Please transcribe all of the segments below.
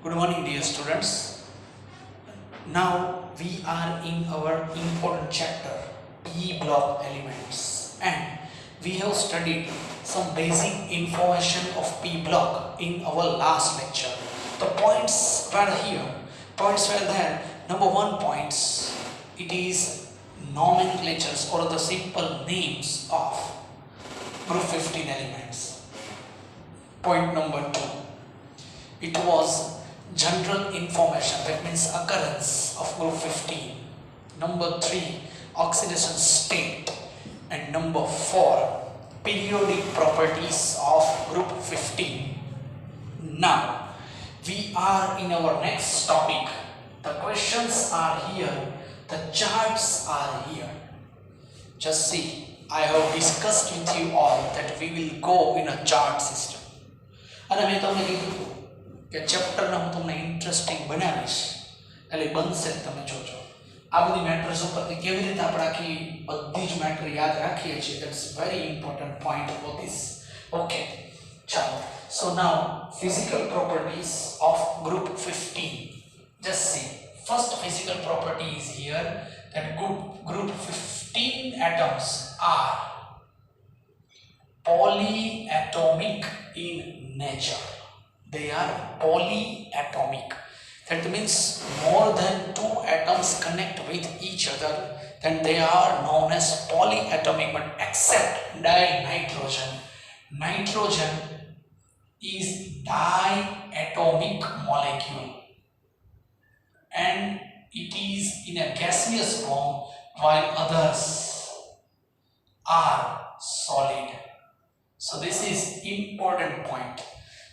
Good morning, dear students. Now we are in our important chapter P block elements, and we have studied some basic information of P block in our last lecture. The points were here, points were there. Number one points, it is nomenclatures or the simple names of group 15 elements. Point number two, it was general information, that means occurrence of group 15. Number 3, oxidation state. And number 4, periodic properties of group 15. Now we are in our next topic. The questions are here, the charts are here. Just see, I have discussed with you all that we will go in a chart system. અને મેં તમને કીધું કે ચેપ્ટરને હું તમને interesting બનાવીશ, એટલે બનશે તમે જોજો. આ બધી મેટર્સ ઉપરથી કેવી રીતે આપણે આખી બધી જ મેટર યાદ રાખીએ છીએ, that's very important point for this. Okay, ચાલો. So now physical properties of group 15. Just see, first physical property is here that group 15 atoms are polyatomic in nature. They are polyatomic. That means more than two atoms connect with each other, then they are known as polyatomic. But except dinitrogen. Nitrogen is diatomic molecule and it is in a gaseous form, while others are solid. So this is important point.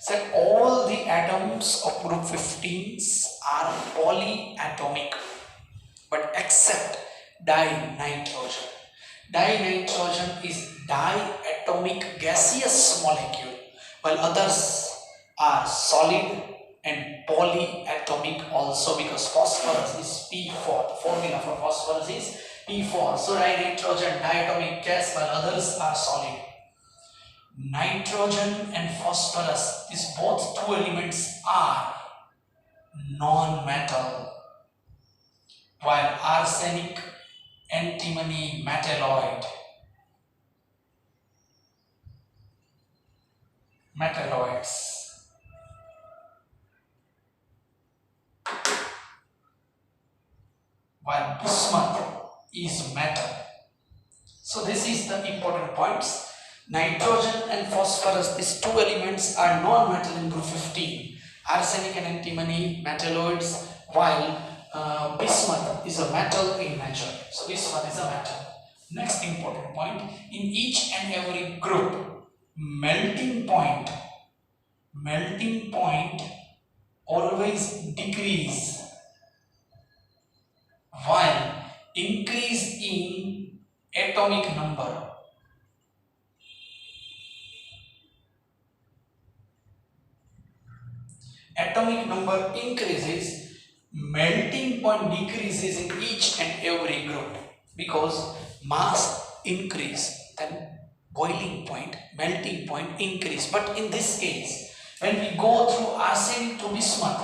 So all the atoms of group 15s are polyatomic, but except dinitrogen. Dinitrogen is diatomic gaseous molecule, while others are solid and polyatomic also, because phosphorus is P4. The formula for phosphorus is P4. So dinitrogen, diatomic gas, while others are solid. Nitrogen and phosphorus, these both two elements are non-metal, while arsenic, antimony, metalloids. While bismuth is metal. So this is the important points. Nitrogen and phosphorus, these two elements are non-metal in group 15. Arsenic and antimony, metalloids, while bismuth is a metal in nature. So bismuth is a metal. Next important point, in each and every group, melting point always decrease, while increase in atomic number. Atomic number increases, melting point decreases in each and every group, because mass increase, then boiling point, melting point increase. But in this case, when we go through arsenic to bismuth,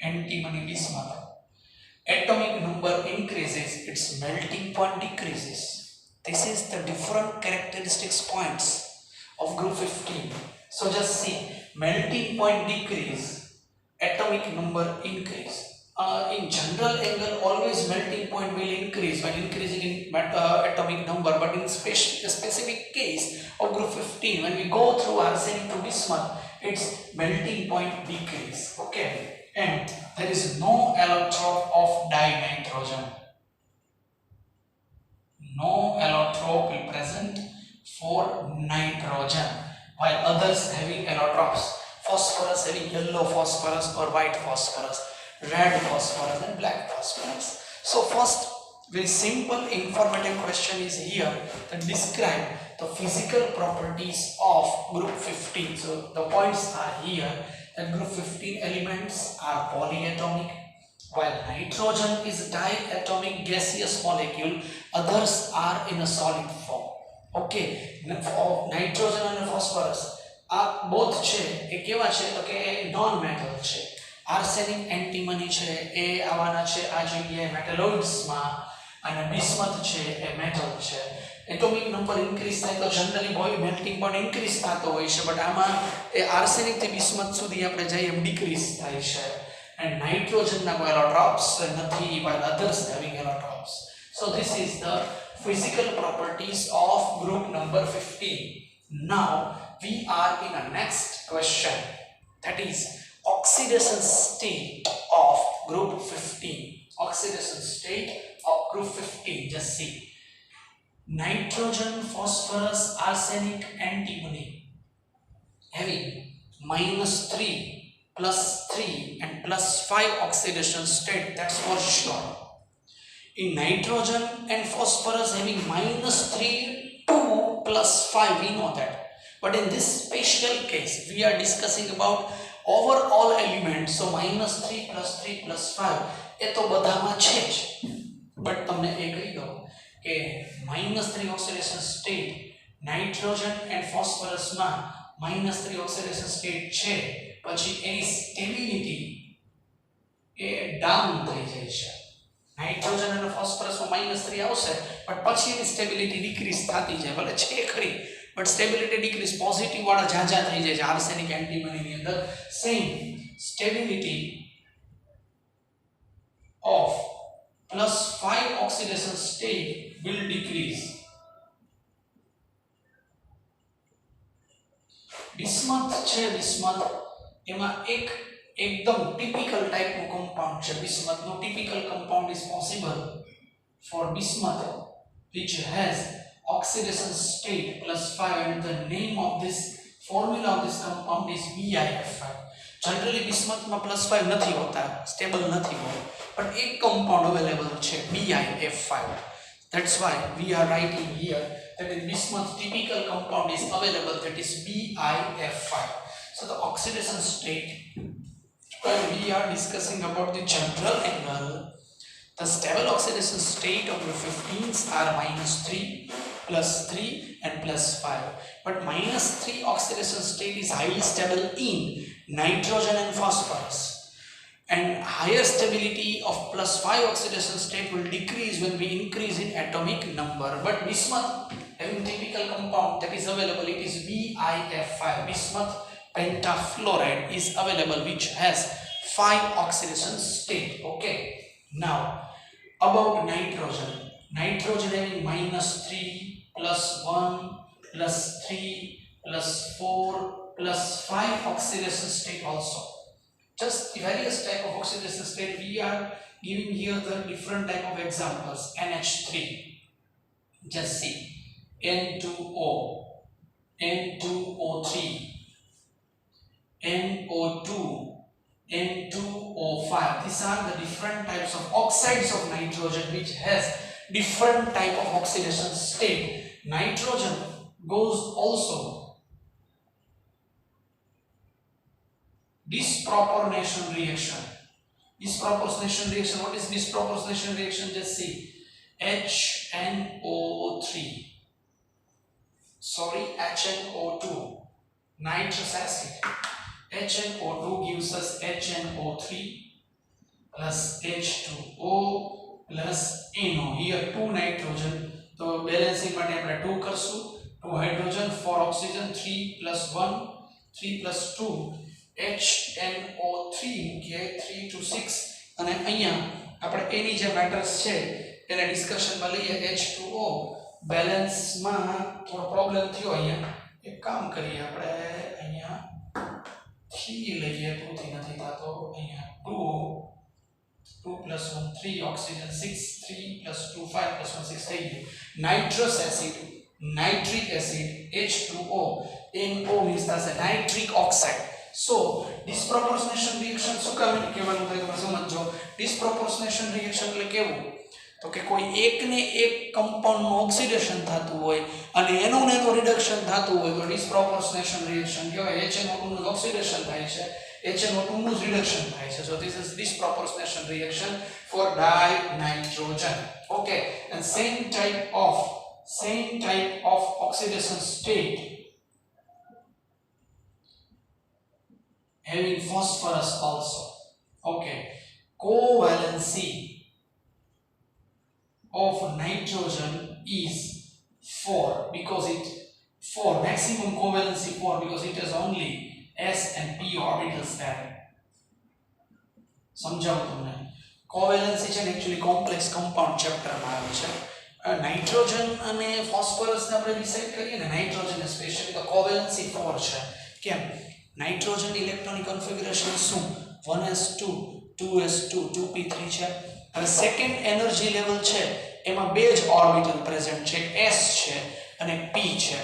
antimony, bismuth, atomic number increases, its melting point decreases. This is the different characteristics points of group 15. So just see, melting point decrease, atomic number increase. In general angle, always melting point will increase when increasing in atomic number, but in specific case of group 15, when we go through arsenic to bismuth, its melting point decrease. Okay, and there is no allotrope of dinitrogen. No allotrope will present for nitrogen, while others having allotropes. Phosphorus having yellow phosphorus or white phosphorus, red phosphorus and black phosphorus. So first, very simple informative question is here that describe the physical properties of group 15. So the points are here that group 15 elements are polyatomic, while nitrogen is diatomic gaseous molecule, others are in a solid form. Okay, nitrogen and phosphorus, આ both છે એ કેવા છે તો કે એ non metal છે. Arsenic antimony છે એ આવવાના છે આ જગ્યાએ મેટલોઇડ્સમાં અને બિસ્મથ છે એ મેટલ છે. એટોમિક નંબર ઇન્ક્રીઝ થાય તો generally boil melting point increase થતો હોય છે, બટ આમાં એ આર્સેનિક થી બિસ્મથ સુધી આપણે જઈએ એમ ડિક્રીઝ થાય છે. એન્ડ નાઇટ્રોજનના કોઈ એલોટ્રોપ્સ નથી, while others having allotropes. So this is the physical properties of group number 15. Now we are in a next question, that is oxidation state of group 15. Oxidation state of group 15, just see. Nitrogen, phosphorus, arsenic, antimony having -3, +3 and +5 oxidation state, that's for sure. In nitrogen and phosphorus having -3, 2 +5, we know that. But in this special case we are discussing about overall elements, so -3 +3 +5 એ તો બધામાં છે જ. But તમને એ કહી દઉં કે -3 oxidation state nitrogen and phosphorus માં -3 oxidation state છે, પછી એની સ્ટેબિલિટી એ ડાઉન થઈ જાય છે. નાઇટ્રોજન અને ફોસ્ફરસમાં -3 આવશે, બટ પછી એની સ્ટેબિલિટી ડિક્રીઝ થતી જાય, ભલે છે ખરી બટ સ્ટેબિલિટી ડિક્રીઝ, પોઝિટિવ વાળા ઝાઝા થઈ જાય છે આર્સેનિક એન્ટીમની અંદર. Same stability of +5 oxidation state will decrease. Bismuth છે, બિસ્મથ એમાં એક એકદમ ટિપિકલ ટાઈપનું કમ્પાઉન્ડ છે. બિસ્મથનું typical compound is possible for bismuth which has oxidation state +5, and the name of this formula of this compound is BiF5. Generally बिस्मथમાં +5 નથી હોતા, સ્ટેબલ નથી હોતા, but એક કમ્પાઉન્ડ અવેલેબલ છે BiF5. That's why we are writing here that in bismuth typical compound is available, that is BiF5. So the oxidation state, when we are discussing about the general angle, the stable oxidation state of the 15s are -3, +3 and +5. But -3 oxidation state is highly stable in nitrogen and phosphorus, and higher stability of +5 oxidation state will decrease when we increase in atomic number. But bismuth having typical compound that is available, it is BiF5. Bismuth pentafluoride is available which has 5 oxidation state. Okay, now about nitrogen. Nitrogen having -3, +1, +3, +4, +5 oxidation state also. Just the various type of oxidation state we are giving here, the different type of examples. NH3, just see, N2O, N2O3, NO2, N2O5. These are the different types of oxides of nitrogen which has different type of oxidation state. Nitrogen goes also disproportionation reaction. Disproportionation reaction, what is disproportionation reaction? Just see, HNO3, sorry, HNO2, nitrous acid. HNO2 gives us HNO3 plus H2O plus NO. Here 2 nitrogen, so balancing માટે આપણે 2 કરશું, 2 hydrogen, 4 oxygen, 3 plus 1, 3 plus 2, HNO3 મૂકીએ, 3 to 6, અને અહીંયા આપણે એની જે matters છે એને ડિસ્કશનમાં લઈએ. H2O બેલેન્સમાં થોડો પ્રોબ્લેમ થયો અહીંયા, એક કામ કરીએ આપણે અહીંયા 3 લઈએ, 2 થી નથી થતો, અહીંયા 2 plus 1 3 oxygen 6, 3 plus 2 5 plus 1 6 થઈ ગયું. nitrous acid, nitric acid, H2O, NO means that's a nitric oxide. So disproportionation reaction શું કામ કહેવાનું થાય તમે સમજો. disproportionation reaction એટલે કેવું તો કે કોઈ એકને એક કમ્પાઉન્ડનું ઓક્સિડેશન થતું હોય અને એનું રિડક્શન થતું હોય તો disproportionation reaction કહેવાય. HNO2 નું ઓક્સિડેશન થાય છે, HNO2 નું reduction થાય છે. So this is disproportionation reaction for dinitrogen. Okay, and same type of oxidation state having phosphorus also. Okay, covalency of nitrogen is 4 because it 4 maximum covalency 4 because it has only s and p orbitals there. સમજાવું તમને કોવેલન્સી છે ને actually complex compound ચેપ્ટરમાં આવે છે. Nitrogen અને ફોસ્ફરસને આપણે decide કરીએ ને નાઇટ્રોજન સ્પેશિયલી તો કોવેલન્સી 4 છે. કેમ? નાઇટ્રોજન ઇલેક્ટ્રોનિક કન્ફિગ્યુરેશન શું 1s2 2s2 2p3 છે. હવે સેકન્ડ એનર્જી લેવલ છે એમાં બે જ ઓર્બિટલ પ્રેઝન્ટ છે, s છે અને p છે.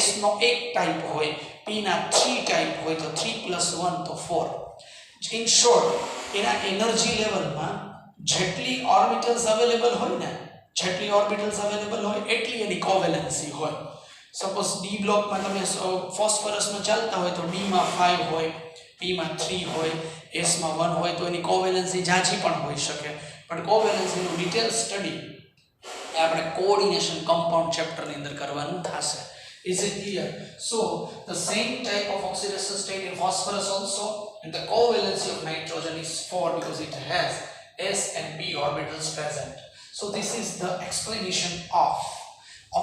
s નો એક ટાઈપ હોય, p ના 3 ટાઈપ હોય તો 3 + 1 તો 4. ઇન શોર્ટ એના એનર્જી લેવલમાં જેટલી ઓર્બિટલ્સ અવેલેબલ હોય ને એટલી એની કોવેલન્સી હોય. સપોઝ ડી બ્લોકમાં તમે ફોસ્ફરસમાં ચાલતા હોય તો ડી માં 5 હોય, p માં 3 હોય, s માં 1 હોય તો એની કોવેલન્સી જાજી પણ હોઈ શકે. પણ કોવેલન્સીનું ડિટેલ સ્ટડી એ આપણે કોઓર્ડિનેશન કમ્પાઉન્ડ ચેપ્ટરની અંદર કરવાનું થશે. Is it clear? So the same type of oxidation state in phosphorus also, and the covalency of nitrogen is 4 because it has s and p orbitals present. So this is the explanation of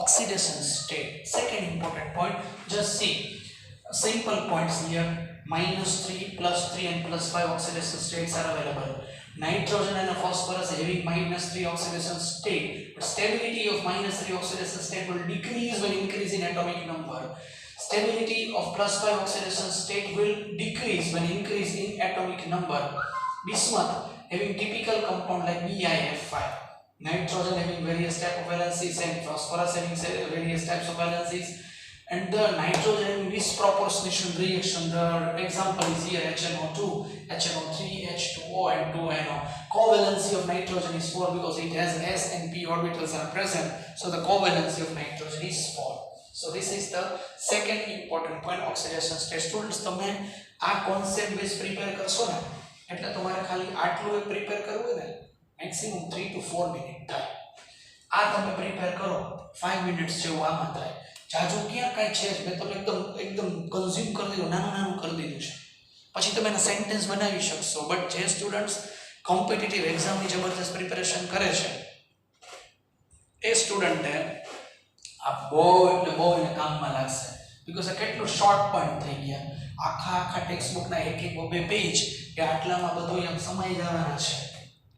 oxidation state. Second important point, just see simple points here. -3, +3 and +5 oxidation states are available. Nitrogen and phosphorus having -3 oxidation state, but stability of -3 oxidation state will decrease when increase in atomic number. Stability of +5 oxidation state will decrease when increase in atomic number. Bismuth having typical compound like BiF5. Nitrogen having various type of valencies and phosphorus having various types of valencies. And the nitrogen disproportionation reaction, the example is here HNO2, HNO3, H2O and 2NO. Covalency of nitrogen is 4 because it has s and p orbitals are present, so the covalency of nitrogen is 4. So this is the second important point, oxidation state. Students, તમે આ concept base prepare કરશો ને એટલે તમારે ખાલી આટલું એક prepare કરવું હોય ને maximum 3 to 4 મિનિટ થાય. આ તમે prepare કરો 5 મિનિટ્સ જેવું આમાં થાય. જાજુ ક્યાં કાંઈ છે જ મેં તમને એકદમ કન્ઝ્યુમ કરી દીધું, નાનું કરી દીધું છે. પછી તમે એના સેન્ટેન્સ બનાવી શકશો. બટ જે સ્ટુડન્ટ્સ કોમ્પિટિટિવ એક્ઝામની જબરદસ્ત પ્રિપેરેશન કરે છે એ સ્ટુડન્ટે આ બહુ એને કામમાં લાગશે. બીકોઝ આ કેટલું શોર્ટ પોઈન્ટ થઈ ગયા. આખા ટેક્સ્ટ બુકના એક બે પેજ એ આટલામાં બધું એમ સમાઈ જવાના છે.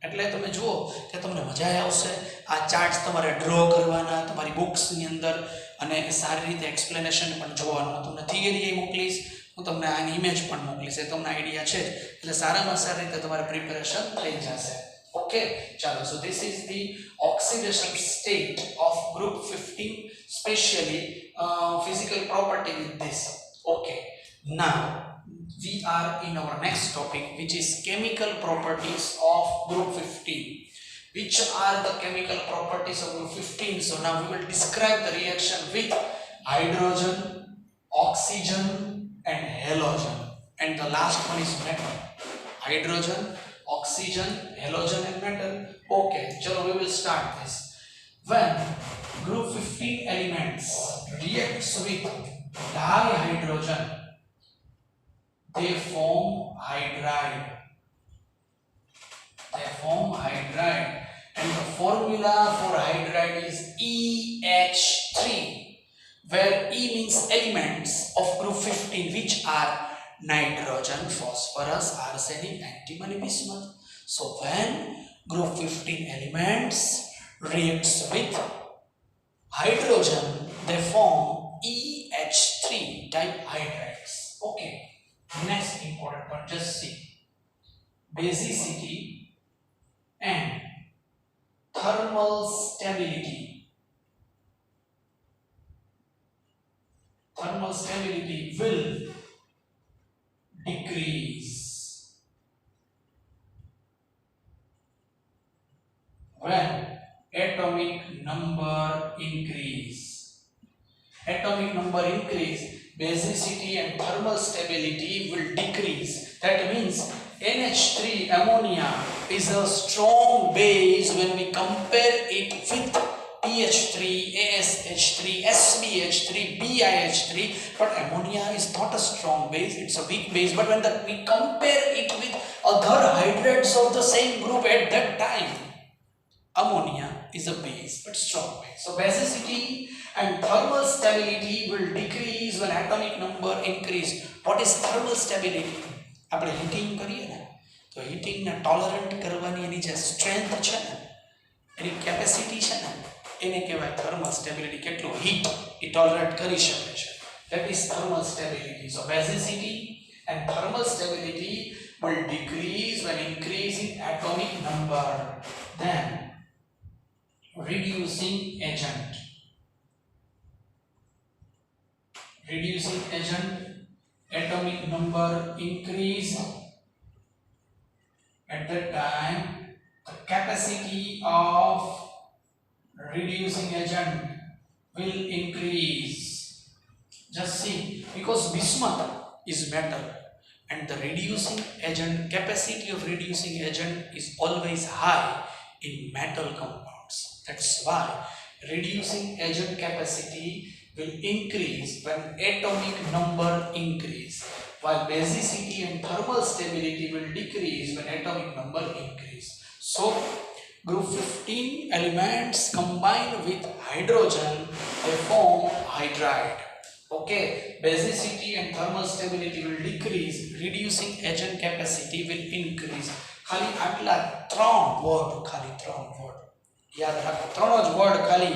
એટલે તમે જુઓ કે તમને મજા આવશે. આ ચાર્ટ્સ તમારે ડ્રો કરવાના તમારી બુક્સની અંદર અને સારી રીતે એક્સપ્લેનેશન પણ જોવાનું. હું તમને થિયરી મોકલીશ, હું તમને આની ઇમેજ પણ મોકલીશ, એ તમને આઈડિયા છે એટલે સારામાં સારી રીતે તમારે પ્રિપેરેશન થઈ જશે. ઓકે, ચાલો. So this is the oxidation state of group 15, specially physical property with this. Okay, now we are in our next topic, which is chemical properties of group 15. Which are the chemical properties of group 15? So now we will describe the reaction with hydrogen, oxygen and halogen, and the last one is metal. Hydrogen, oxygen, halogen and metal. Okay, so we will start this. When group 15 elements reacts with dihydrogen, they form hydride. And the formula for hydride is EH3, where E means elements of group 15, which are nitrogen, phosphorus, arsenic, antimony, bismuth. So when group 15 elements reacts with hydrogen, they form EH3 type hydrides. Okay, next important one, just see basicity and thermal stability. Thermal stability will decrease when atomic number increase. Atomic number increase, basicity and thermal stability will decrease. That means NH3 ammonia is a strong base when we compare it with P PH3, ASH3, SBH3, BiH3. But ammonia is not a strong base, it's a weak base. But when we compare it with other hydrates of the same group at that time, ammonia is a base, but strong base. So basicity and thermal stability will decrease when atomic number increase. What is thermal stability? આપણે heating કરીએ ને તો હીટિંગને tolerant કરવાની એની જે strength છે ને એની capacity છે ને એને કહેવાય થર્મલ સ્ટેબિલિટી. કેટલું હીટ એ ટોલરેટ કરી શકે છે. That is thermal stability. So basicity and thermal stability will decrease when increase in atomic number. Then reducing agent. Reducing agent, atomic number increase. At that time, the capacity of reducing agent will increase. Just see, because bismuth is metal and the reducing agent, capacity of reducing agent is always high in metal compounds. That's why reducing agent capacity will increase when atomic number increase, while basicity and thermal stability will decrease when atomic number increase. So group 15 elements combine with hydrogen, they form hydride. Okay, basicity and thermal stability will decrease, reducing agent capacity will increase. ખાલી આટલા ત્રણ word યાદ રાખો, ત્રણ જ word ખાલી.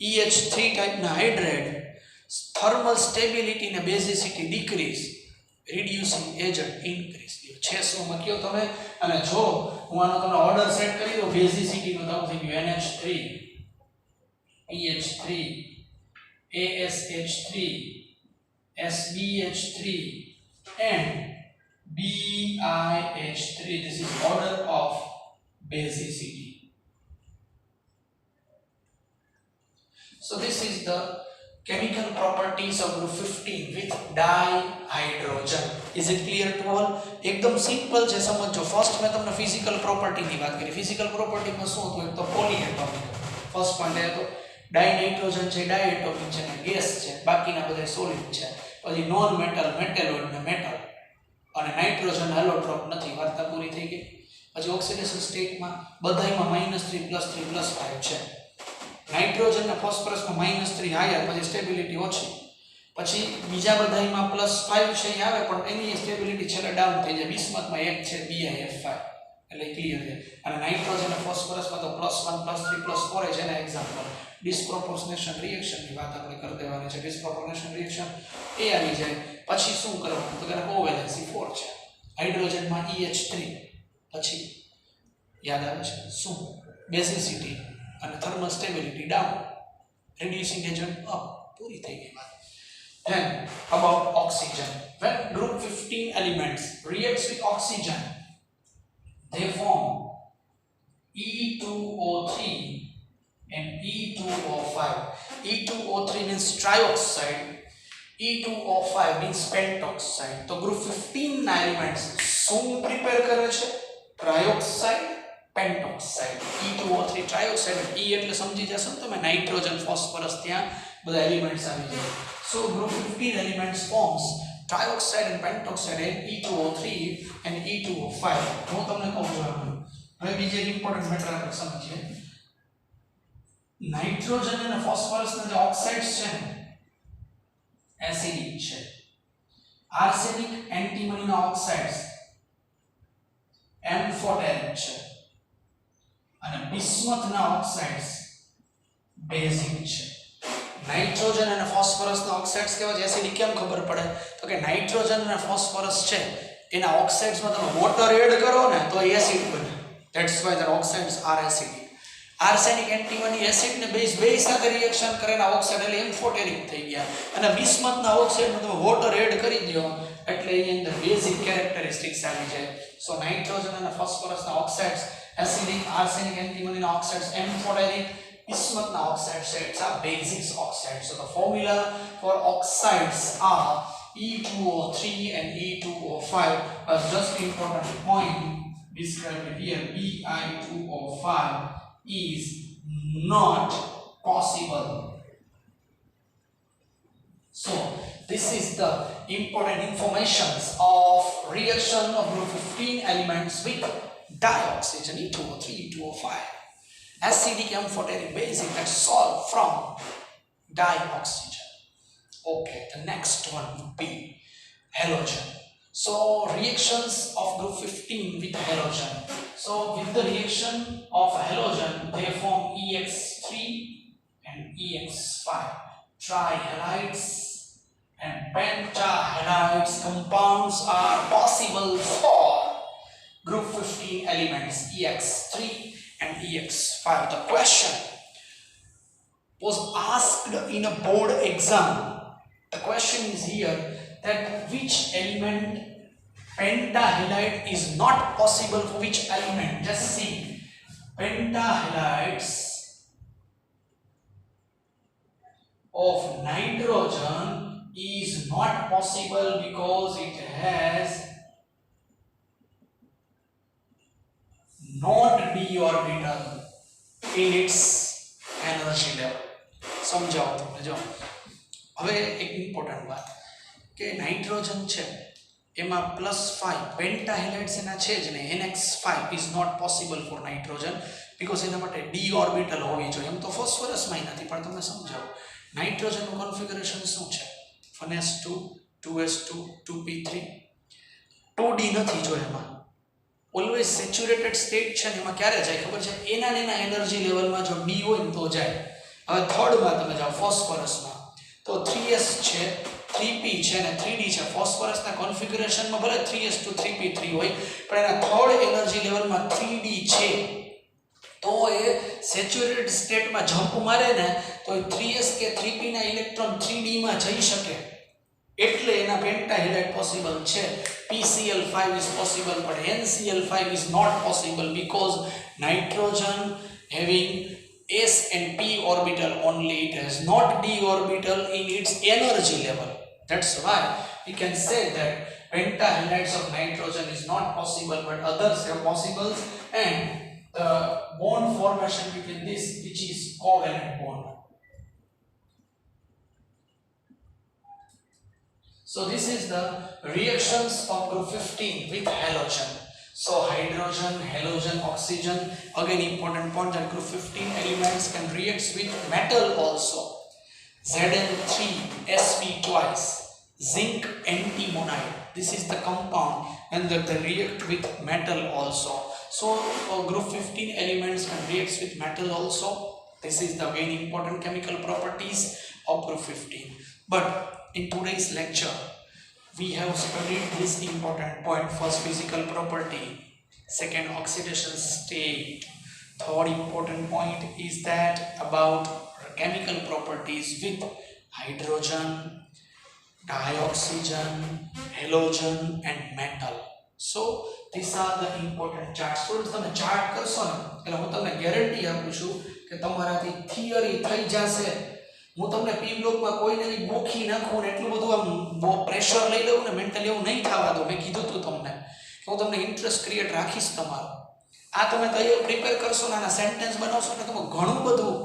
EH3 ટાઈપના hydrate, thermal stability ને બેઝિસિટી ડિક્રીઝ, રિડ્યુસિંગ એજન્ટ ઇન્ક્રીઝ. છે શું મક્યો તમે? અને જો હું આનો તમને ઓર્ડર સેટ કરી દઉં બેઝિસિટીનો, તો થઈ ગયું NH3, EH3, ASH3, SBH3 and BiH3. This is order of basicity. So this is the chemical properties of group 15 with dihydrogen. Is it clear to all? एकदम सिंपल છે સમજો. ફર્સ્ટ મેં તમને ફિઝિકલ પ્રોપર્ટી ની વાત કરી. ફિઝિકલ પ્રોપર્ટી માં શું હતું? એક તો પોલીએટોમિક. ફર્સ્ટ પોઈન્ટ એ તો ડાયનાઇટ્રોજન છે, ડાયએટોમિક છે ને ગેસ છે, બાકીના બધા સોલિડ છે. પછી નોન મેટલ, મેટેલોઇડ ને મેટલ, અને નાઇટ્રોજન એલોટ્રોપ નથી. વાર્તા પૂરી થઈ ગઈ. પછી ઓક્સિડેશન સ્ટેટમાં બધાયમાં -3 +3 +5 છે. નાઇટ્રોજન અને ફોસ્ફરસ માં -3 હાયર, પછી સ્ટેબિલિટી ઓછી. પછી બીજા બધાયમાં +5 છે એ આવે, પણ એની સ્ટેબિલિટી છેલ્લે ડાઉન થઈ જાય. બિસ્મથમાં 1 છે, BiF5, એટલે ક્લિયર છે. અને નાઇટ્રોજન અને ફોસ્ફરસમાં તો +1 +3 +4 છે. એના એક્ઝામ્પલ ડિસ્પ્રોપોર્શનેશન રિએક્શન ની વાત આપણે કરી દેવાની છે. ડિસ્પ્રોપોર્શનેશન રિએક્શન એ આવી જાય. પછી શું કરવાનું? તો કે કોવેલેન્સી 4 છે. હાઇડ્રોજનમાં EH3, પછી યાદ આવે છે શું? બેઝિસિટી and thermal stability down, reducing agent up. પૂરી થઈ ગઈ વાત. Then about oxygen. When group 15 elements reacts with oxygen, they form E2O3 and E2O5. E2O3 means trioxide, E2O5 means pentoxide. તો group 15 ના elements શું પ્રિપેર કરે છે? Trioxide, pentoxide. E2O3 trioxide. E એટલે સમજી જશો તમે નાઇટ્રોજન, ફોસ્ફરસ, ત્યાં બધા એલિમેન્ટ્સ આવી જાય. So group 15 elements forms trioxide and pentoxide and E2O3 and E2O5. હું તમને કહું છું હવે બીજી ઇમ્પોર્ટન્ટ મેટર આપણે સમજીએ. નાઇટ્રોજન અને ફોસ્ફરસના જે ઓક્સાઇડ્સ છે ને એસિડિક છે. આર્સેનિક, એન્ટીમનીના ઓક્સાઇડ્સ એમ્ફોટેરિક છે. અને બિસ્મથના ઓક્સાઇડ્સ બેઝિક છે. નાઇટ્રોજન અને ફોસ્ફરસના ઓક્સાઇડ્સ કેવા છે એસિડિક? કેમ ખબર પડે? તો કે નાઇટ્રોજન અને ફોસ્ફરસ છે એના ઓક્સાઇડ્સમાં તમે વોટર એડ કરો ને તો એસિડ બને. That's why their oxides are acidic. Arsenic, antimony, acid ને બેઝ બે સાથે રિએક્શન કરે ને ઓક્સાઇડ એટલે એમ્ફોટેરિક થઈ ગયા. અને બિસ્મથના ઓક્સાઇડમાં તમે વોટર એડ કરી દો એટલે એની અંદર બેઝિક કેરેક્ટરિસ્ટિક્સ આવી જાય. સો નાઇટ્રોજન અને ફોસ્ફરસના ઓક્સાઇડ્સ acidic, arsenic, antimony oxides, amphoteric, bismuth oxides, it's a basic oxide. So the formula for oxides are E2O3 and E2O5. But just important point described here, Bi2O5 is not possible. So this is the important informations of reaction of group 15 elements with dioxygen E2O3 E2O5 acidic amphoteric basic that solve from dioxygen. Okay, the next one would be halogen. So reactions of group 15 with halogen. So with the reaction of halogen, they form EX3 and EX5 trihalides and pentahalides compounds are possible for group 15 elements EX3 and EX5. The question was asked in a board exam. The question is here that which element pentahalide is not possible for which element. Just see, pentahalides of nitrogen is not possible because it has not d orbital in its energy level. સમજાવો તમે જો હવે એક important વાત કે nitrogen છે એમાં +5 પેન્ટાહેલાઇડ્સ એના છે જ ને NX5 is not possible for nitrogen because એના માટે d orbital હોવી જોઈએ. એમ તો ફોસ્ફરસમાં નથી, પણ તમે સમજાવો નાઇટ્રોજનનું કન્ફિગરેશન શું છે? 1s2 2s2 2p3 2d નથી જો એમાં. ઓલવેઝ સેચ્યુરેટેડ સ્ટેટ છે ને એમાં ક્યારે જાય ખબર છે? એના ને એના એનર્જી લેવલમાં જો d હોય ને તો જાય. હવે થર્ડમાં તમે જાઓ ફોસ્ફરસમાં તો 3s છે 3p છે અને 3d છે. ફોસ્ફરસના કન્ફિગરેશનમાં ભલે 3s2 3p3 હોય પણ એના થર્ડ એનર્જી લેવલમાં 3d છે તો એ સેચ્યુરેટેડ સ્ટેટમાં જમ્પ મારે ને તો એ 3s કે 3p ના ઇલેક્ટ્રોન 3d માં જઈ શકે એટલે એના પેન્ટાહેલાઇડ પોસિબલ છે. PCl5 is possible but NCl5 is not possible because nitrogen having S and p orbital only, it has not d orbital in its energy level. That's why we can say that pentahalides of nitrogen is not possible but others are possible, and the bond formation between this which is covalent bond. So this is the reactions of group 15 with halogen. So hydrogen, halogen, oxygen, again important point that group 15 elements can react with metal also. Zn3sp twice, zinc antimonide. This is the compound and that they react with metal also. So group 15 elements can react with metal also. This is the very important chemical properties of group 15. But in today's lecture we have studied this important point. First, physical property. Second, oxidation state. Third important point is that about chemical properties with hydrogen, dioxygen, halogen and metal. So these are the important charts. Students, તમે chart કરશો ને એટલે હું તમને guarantee આપું છું કે તમારાથી થિયરી થઈ જશે. હું તમને પી બ્લોકમાં કોઈને બી ગોખી નાખું ને એટલું બધું આમ પ્રેશર લઈ લઉં ને મેન્ટલી એવું નહીં થવા દો. મેં કીધું હતું તમને કે હું તમને ઇન્ટરેસ્ટ ક્રિએટ રાખીશ તમારો. આ તમે તૈયાર પ્રિપેર કરશો ને આના સેન્ટેન્સ બનાવશો ને તમે ઘણું બધું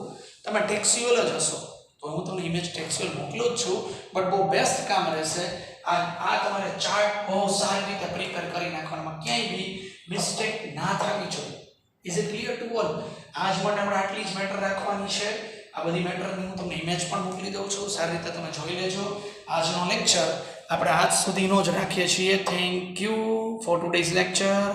તમે ટેક્સ્યુઅલ જ હશો. તો હું તમને ઇમેજ ટેક્સ્યુઅલ મોકલું જ છું બટ બહુ બેસ્ટ કામ રહેશે. આ તમારે ચાર્ટ બહુ સારી રીતે પ્રિપેર કરી નાખવામાં ક્યાંય બી મિસ્ટેક ના થવી જોઈએ. Is it clear to all? આજ માટે આપણે આટલી જ મેટર રાખવાની છે. આ બધી મેટરની હું તમને ઇમેજ પણ મોકલી દઉં છું, સારી રીતે તમે જોઈ લેજો. આજનો લેક્ચર આપણે આજ સુધીનો જ રાખીએ છીએ. Thank you for today's lecture.